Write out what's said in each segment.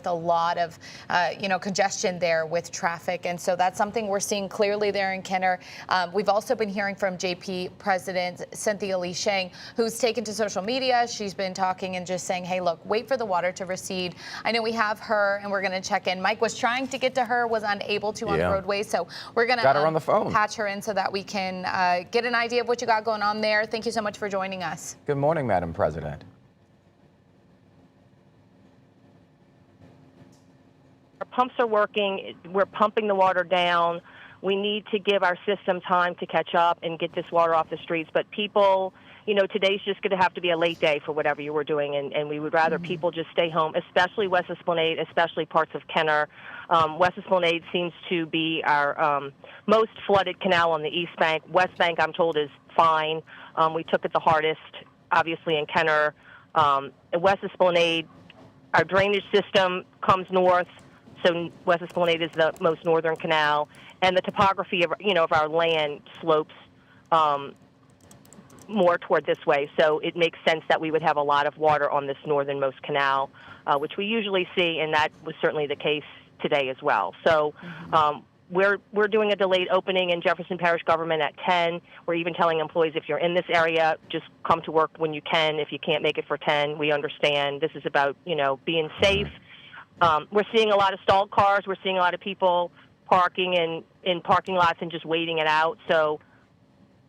a lot of, congestion there with traffic. And so that's something we're seeing clearly there in Kenner. We've also been hearing from JP President Cynthia Lee Shang, who's taken to social media. She's been talking and just saying, hey, look, wait for the water to recede. I know we have her and we're going to check in. Mike was trying to get to her, was unable to on the roadway. So we're going to patch her in so that we can get an idea of what you got going on there. Thank you so much for joining us. Good morning, Madam President. Our pumps are working. We're pumping the water down. We need to give our system time to catch up and get this water off the streets. But people, today's just going to have to be a late day for whatever you were doing, and we would rather people just stay home, especially West Esplanade, especially parts of Kenner. West Esplanade seems to be our most flooded canal on the East Bank. West Bank, I'm told, is fine. We took it the hardest, obviously, in Kenner. West Esplanade, our drainage system comes north. So West Esplanade is the most northern canal, and the topography of our land slopes more toward this way. So it makes sense that we would have a lot of water on this northernmost canal, which we usually see, and that was certainly the case today as well. So we're doing a delayed opening in Jefferson Parish government at 10. We're even telling employees, if you're in this area, just come to work when you can. If you can't make it for 10, we understand. This is about being safe. We're seeing a lot of stalled cars. We're seeing a lot of people parking in parking lots and just waiting it out. So,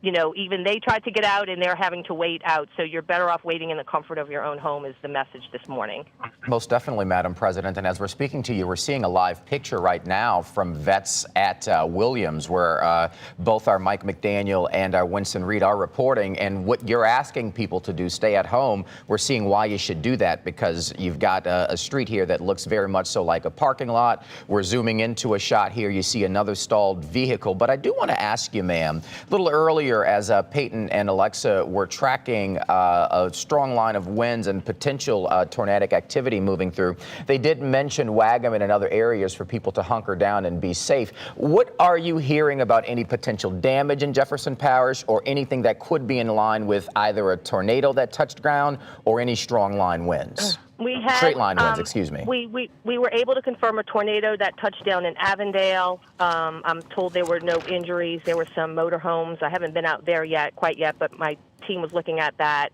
even they tried to get out and they're having to wait out. So you're better off waiting in the comfort of your own home is the message this morning. Most definitely, Madam President. And as we're speaking to you, we're seeing a live picture right now from vets at Williams, where both our Mike McDaniel and our Winston Reed are reporting. And what you're asking people to do, stay at home, we're seeing why you should do that, because you've got a street here that looks very much so like a parking lot. We're zooming into a shot here. You see another stalled vehicle. But I do want to ask you, ma'am, a little earlier, as Peyton and Alexa were tracking a strong line of winds and potential tornadic activity moving through, they did mention Waggaman and other areas for people to hunker down and be safe. What are you hearing about any potential damage in Jefferson Parish, or anything that could be in line with either a tornado that touched ground or any strong line winds? We had straight line winds, excuse me. We were able to confirm a tornado that touched down in Avondale. I'm told there were no injuries. There were some motorhomes. I haven't been out there quite yet, but my team was looking at that.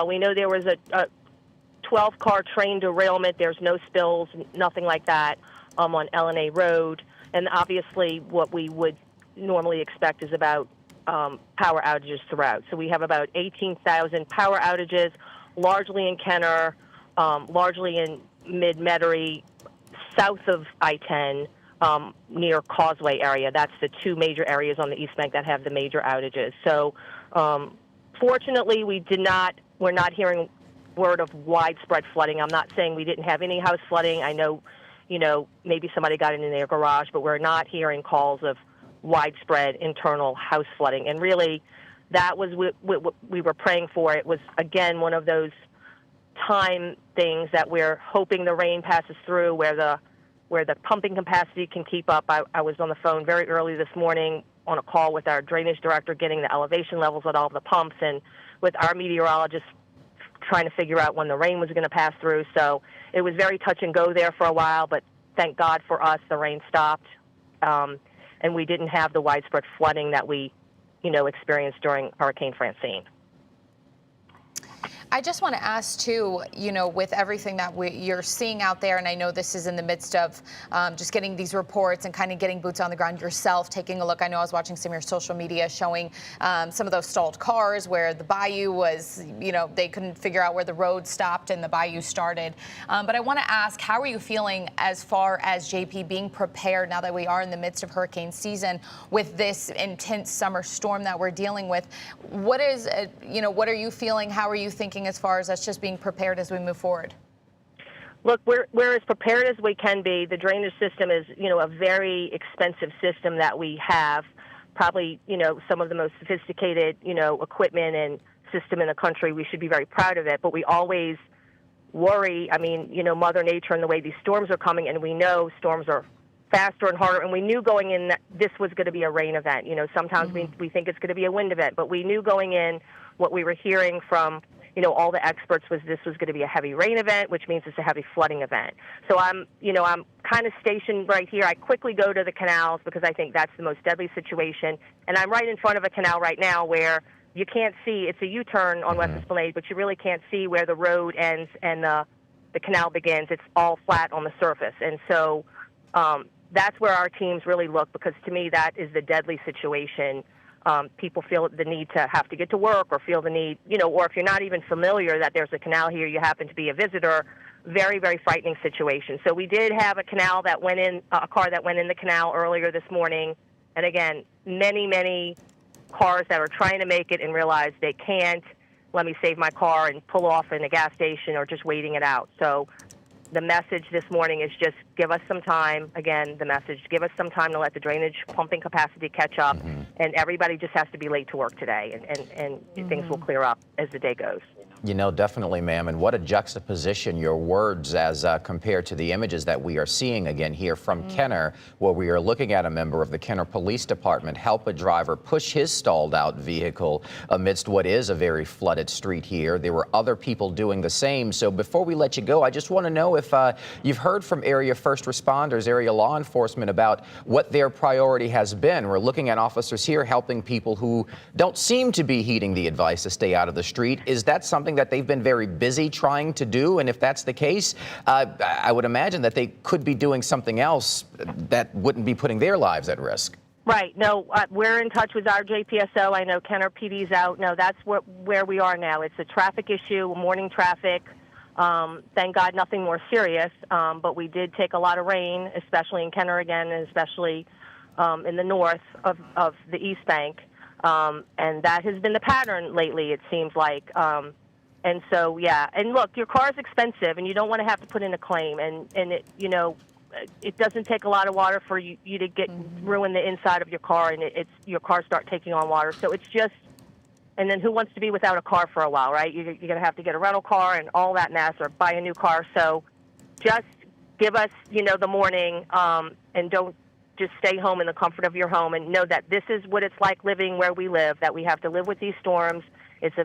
We know there was a 12-car train derailment. There's no spills, nothing like that, on L&A Road. And obviously, what we would normally expect is about power outages throughout. So we have about 18,000 power outages, largely in Kenner, largely in mid-Metairie, south of I-10, near Causeway area. That's the two major areas on the East Bank that have the major outages. So fortunately, we're not hearing word of widespread flooding. I'm not saying we didn't have any house flooding. I know, maybe somebody got in their garage, but we're not hearing calls of widespread internal house flooding. And really, that was what we were praying for. It was, again, one of those time things that we're hoping the rain passes through, where the pumping capacity can keep up. I was on the phone very early this morning on a call with our drainage director, getting the elevation levels at all the pumps, and with our meteorologist trying to figure out when the rain was going to pass through. So it was very touch and go there for a while, but thank God for us, the rain stopped, and we didn't have the widespread flooding that we, experienced during Hurricane Francine. I just want to ask, too, with everything that you're seeing out there, and I know this is in the midst of just getting these reports and kind of getting boots on the ground yourself, taking a look. I know I was watching some of your social media showing some of those stalled cars where the bayou was, they couldn't figure out where the road stopped and the bayou started. But I want to ask, how are you feeling as far as JP being prepared now that we are in the midst of hurricane season with this intense summer storm that we're dealing with? What is, what are you feeling? How are you thinking as far as us just being prepared as we move forward? Look, we're as prepared as we can be. The drainage system is, a very expensive system that we have. Probably, some of the most sophisticated, equipment and system in the country. We should be very proud of it. But we always worry. I mean, Mother Nature and the way these storms are coming, and we know storms are faster and harder. And we knew going in that this was going to be a rain event. Sometimes we think it's going to be a wind event, but we knew going in what we were hearing from all the experts was this was going to be a heavy rain event, which means it's a heavy flooding event. So I'm kind of stationed right here. I quickly go to the canals because I think that's the most deadly situation. And I'm right in front of a canal right now where you can't see. It's a U-turn on West Esplanade, but you really can't see where the road ends and the canal begins. It's all flat on the surface. And so that's where our teams really look, because to me that is the deadly situation. People feel the need to have to get to work, or feel the need, or if you're not even familiar that there's a canal here, you happen to be a visitor. Very, very frightening situation. So we did have a car that went in the canal earlier this morning. And again, many, many cars that are trying to make it and realize they can't. Let me save my car and pull off in a gas station or just waiting it out. So the message this morning is just give us some time. Again, the message, give us some time to let the drainage pumping capacity catch up, and everybody just has to be late to work today, and things will clear up as the day goes. Definitely, ma'am. And what a juxtaposition, your words, as compared to the images that we are seeing again here from Kenner, where we are looking at a member of the Kenner Police Department help a driver push his stalled out vehicle amidst what is a very flooded street here. There were other people doing the same. So before we let you go, I just want to know if you've heard from area first responders, area law enforcement, about what their priority has been. We're looking at officers here helping people who don't seem to be heeding the advice to stay out of the street. Is that something that they've been very busy trying to do? And if that's the case, I would imagine that they could be doing something else that wouldn't be putting their lives at risk. Right. No, we're in touch with our JPSO. I know Kenner PD's out. No, that's where we are now. It's a traffic issue, morning traffic. Thank God nothing more serious, but we did take a lot of rain, especially in Kenner again, and especially in the north of the East Bank. And that has been the pattern lately, it seems like. And so, yeah. And look, your car is expensive, and you don't want to have to put in a claim. And it, it doesn't take a lot of water for you to get ruin the inside of your car, and your car start taking on water. So it's just, and then who wants to be without a car for a while, right? You're going to have to get a rental car and all that mess, or buy a new car. So just give us, the morning, and don't just stay home in the comfort of your home, and know that this is what it's like living where we live, that we have to live with these storms. It's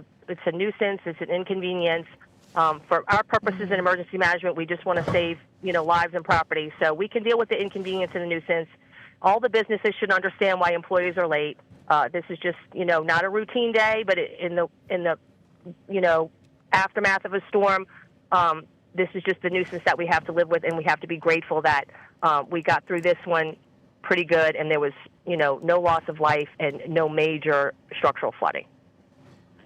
a nuisance. It's an inconvenience. For our purposes in emergency management, we just want to save, lives and property. So we can deal with the inconvenience and the nuisance. All the businesses should understand why employees are late. This is just, not a routine day, but in the aftermath of a storm, this is just the nuisance that we have to live with, and we have to be grateful that we got through this one pretty good, and there was, no loss of life and no major structural flooding.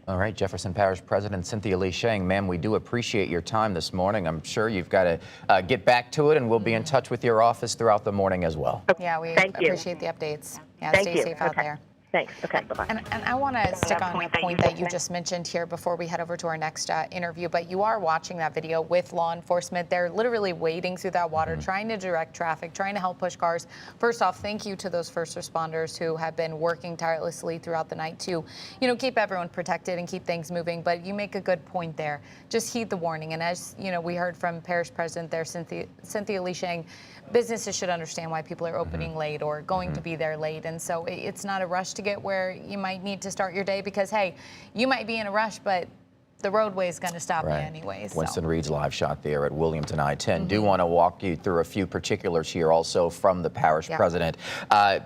All right, Jefferson Parish President Cynthia Lee Sheng, ma'am, we do appreciate your time this morning. I'm sure you've got to get back to it, and we'll be in touch with your office throughout the morning as well. Yeah, we appreciate the updates. Yeah, stay safe out there. Thanks. Okay, bye-bye. And I want to stick on a point that you just mentioned here before we head over to our next interview, but you are watching that video with law enforcement. They're literally wading through that water, trying to direct traffic, trying to help push cars. First off, thank you to those first responders who have been working tirelessly throughout the night to, keep everyone protected and keep things moving. But you make a good point there. Just heed the warning. And as, we heard from Parish President there, Cynthia Lee Sheng, businesses should understand why people are opening late or going to be there late. And so it's not a rush to get where you might need to start your day, because, hey, you might be in a rush, but the roadway is going to stop you anyway. Winston Reed's live shot there at Williamton I-10. Do want to walk you through a few particulars here also from the parish president.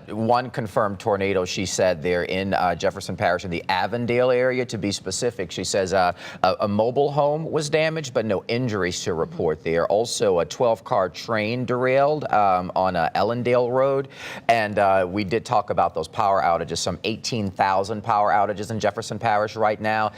One confirmed tornado, she said, there in Jefferson Parish in the Avondale area, to be specific. She says a mobile home was damaged, but no injuries to report there. Also, a 12-car train derailed on Ellendale Road. And we did talk about those power outages, some 18,000 power outages in Jefferson Parish right now.